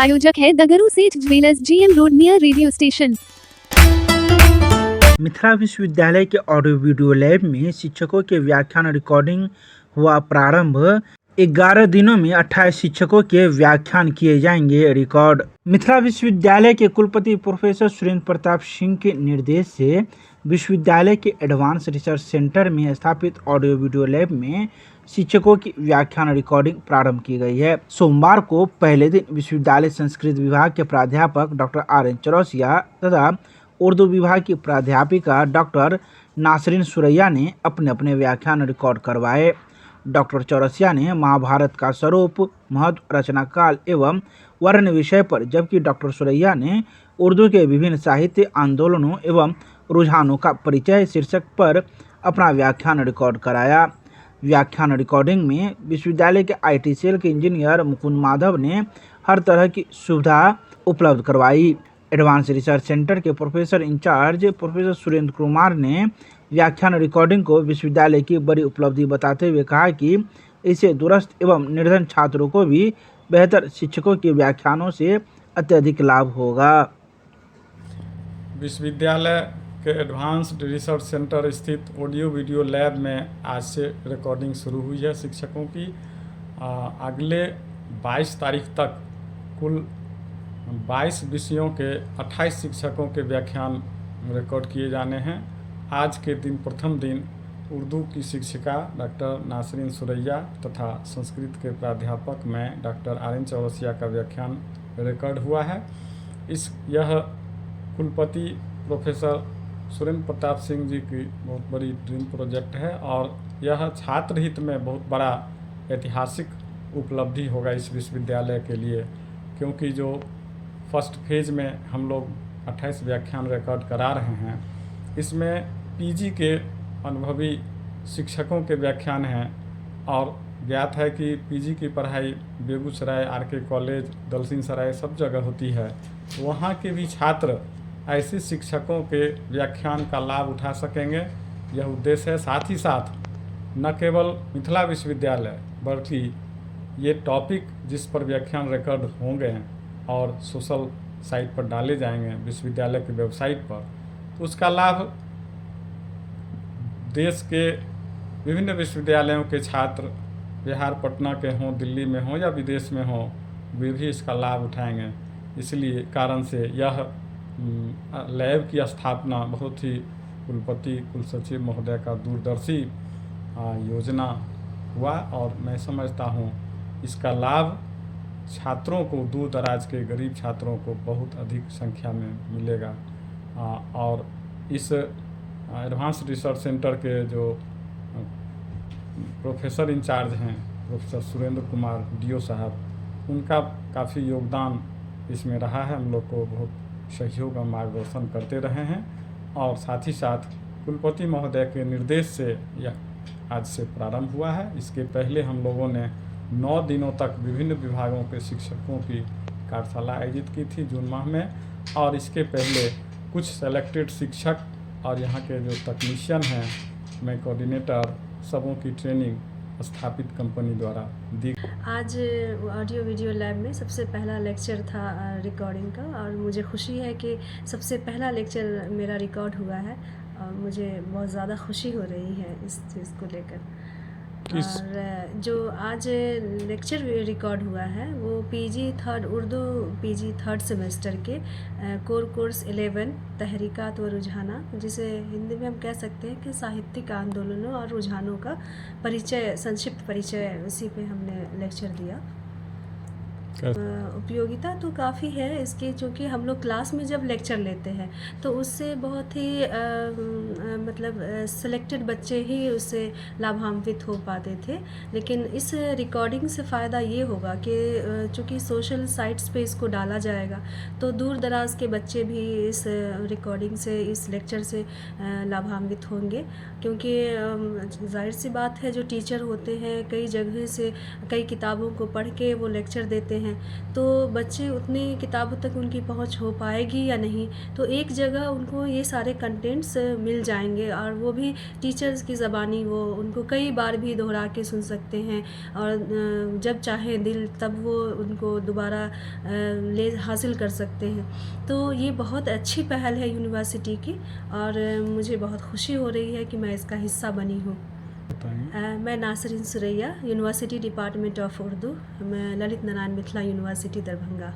प्रायोजक है दगरू सेठ jewellers, GM road, near radio station. Mithila विश्वविद्यालय के ऑडियो वीडियो लैब में शिक्षकों के व्याख्यान रिकॉर्डिंग हुआ प्रारंभ। 11 दिनों में 28 शिक्षकों के व्याख्यान किए जाएंगे रिकॉर्ड। मिथिला विश्वविद्यालय के कुलपति प्रोफेसर सुरेंद्र प्रताप सिंह के निर्देश से विश्वविद्यालय के एडवांस रिसर्च सेंटर में स्थापित ऑडियो वीडियो लैब में शिक्षकों की व्याख्यान रिकॉर्डिंग प्रारंभ की गई है। सोमवार को पहले दिन विश्वविद्यालय संस्कृत विभाग के प्राध्यापक डॉक्टर RN चौरसिया तथा उर्दू विभाग की प्राध्यापिका डॉक्टर नासरीन सुरैया ने अपने अपने व्याख्यान रिकॉर्ड करवाए। डॉक्टर चौरसिया ने महाभारत का स्वरूप, महत्व, रचना काल एवं वर्ण विषय पर, जबकि डॉक्टर सुरैया ने उर्दू के विभिन्न साहित्य आंदोलनों एवं रुझानों का परिचय शीर्षक पर अपना व्याख्यान रिकॉर्ड कराया। व्याख्यान रिकॉर्डिंग में विश्वविद्यालय के IT सेल के इंजीनियर मुकुंद माधव ने हर तरह की सुविधा उपलब्ध करवाई। एडवांस रिसर्च सेंटर के professor in charge professor Surendra Kumar ने व्याख्यान रिकॉर्डिंग को विश्वविद्यालय की बड़ी उपलब्धि बताते हुए कहा कि इससे दूरस्थ एवं निर्धन छात्रों को भी बेहतर शिक्षकों के व्याख्यानों से अत्यधिक लाभ होगा। विश्वविद्यालय के एडवांस्ड रिसर्च सेंटर स्थित ऑडियो वीडियो लैब में आज से रिकॉर्डिंग शुरू हुई है शिक्षकों की। अगले 22 तारीख तक कुल 22 विषयों के 28 शिक्षकों के व्याख्यान रिकॉर्ड किए जाने हैं। आज के दिन प्रथम दिन उर्दू की शिक्षिका डॉक्टर नासरीन सुरैया तथा संस्कृत के प्राध्यापक मैं डॉक्टर RN चौरसिया का व्याख्यान रिकॉर्ड हुआ है। यह कुलपति प्रोफेसर सुरेंद्र प्रताप सिंह जी की बहुत बड़ी ड्रीम प्रोजेक्ट है और यह छात्र हित में बहुत बड़ा ऐतिहासिक उपलब्धि होगा इस विश्वविद्यालय के लिए, क्योंकि जो फर्स्ट फेज़ में हम लोग 28 व्याख्यान रिकॉर्ड करा रहे हैं, इसमें PG के अनुभवी शिक्षकों के व्याख्यान हैं और ज्ञात है कि PG की पढ़ाई बेगूसराय, RK कॉलेज, दलसिंह सराय सब जगह होती है। वहाँ के भी छात्र ऐसे शिक्षकों के व्याख्यान का लाभ उठा सकेंगे, यह उद्देश्य है। साथ ही साथ न केवल मिथिला विश्वविद्यालय बल्कि ये टॉपिक जिस पर व्याख्यान रिकॉर्ड होंगे और सोशल साइट पर डाले जाएंगे विश्वविद्यालय की वेबसाइट पर, तो उसका लाभ देश के विभिन्न विश्वविद्यालयों के छात्र, बिहार पटना के हों, दिल्ली में हों या विदेश में हों, वे भी इसका लाभ उठाएंगे। इसलिए कारण से यह लैब की स्थापना बहुत ही कुलपति कुलसचिव महोदय का दूरदर्शी योजना हुआ और मैं समझता हूँ इसका लाभ छात्रों को, दूर दराज के गरीब छात्रों को बहुत अधिक संख्या में मिलेगा। और इस एडवांस रिसर्च सेंटर के जो प्रोफेसर इंचार्ज हैं प्रोफेसर सुरेंद्र कुमार DO साहब, उनका काफ़ी योगदान इसमें रहा है। हम लोग को बहुत सहयोग और मार्गदर्शन करते रहे हैं और साथ ही साथ कुलपति महोदय के निर्देश से यह आज से प्रारंभ हुआ है। इसके पहले हम लोगों ने 9 दिनों तक विभिन्न विभागों के शिक्षकों की कार्यशाला आयोजित की थी जून माह में, और इसके पहले कुछ सेलेक्टेड शिक्षक और यहाँ के जो तकनीशियन हैं, मैं कोऑर्डिनेटर, सबों की ट्रेनिंग स्थापित कंपनी द्वारा दी। आज ऑडियो वीडियो लैब में सबसे पहला लेक्चर था रिकॉर्डिंग का और मुझे खुशी है कि सबसे पहला लेक्चर मेरा रिकॉर्ड हुआ है और मुझे बहुत ज़्यादा खुशी हो रही है इस चीज़ को लेकर। और जो आज लेक्चर रिकॉर्ड हुआ है वो PG third Urdu PG third semester के कोर कोर्स 11 तहरीकात व रुझाना, जिसे हिंदी में हम कह सकते हैं कि साहित्यिक आंदोलनों और रुझानों का परिचय, संक्षिप्त परिचय, उसी पे हमने लेक्चर दिया। उपयोगिता तो काफ़ी है इसकी, क्योंकि हम लोग क्लास में जब लेक्चर लेते हैं तो उससे बहुत ही मतलब सेलेक्टेड बच्चे ही उससे लाभान्वित हो पाते थे। लेकिन इस रिकॉर्डिंग से फ़ायदा ये होगा कि चूँकि सोशल साइट्स पे इसको डाला जाएगा तो दूर दराज के बच्चे भी इस रिकॉर्डिंग से, इस लेक्चर से लाभान्वित होंगे, क्योंकि जाहिर सी बात है जो टीचर होते हैं कई जगह से कई किताबों को पढ़ के वो लेक्चर देते हैं हैं, तो बच्चे उतनी किताबों तक उनकी पहुंच हो पाएगी या नहीं। तो एक जगह उनको ये सारे कंटेंट्स मिल जाएंगे और वो भी टीचर्स की ज़बानी वो उनको कई बार भी दोहरा के सुन सकते हैं और जब चाहें दिल तब वो उनको दोबारा ले हासिल कर सकते हैं। तो ये बहुत अच्छी पहल है यूनिवर्सिटी की और मुझे बहुत खुशी हो रही है कि मैं इसका हिस्सा बनी हूँ। बताएंगे। मैं Nasreen Suraiya, university department of Urdu, मैं ललित नारायण मिथिला यूनिवर्सिटी दरभंगा।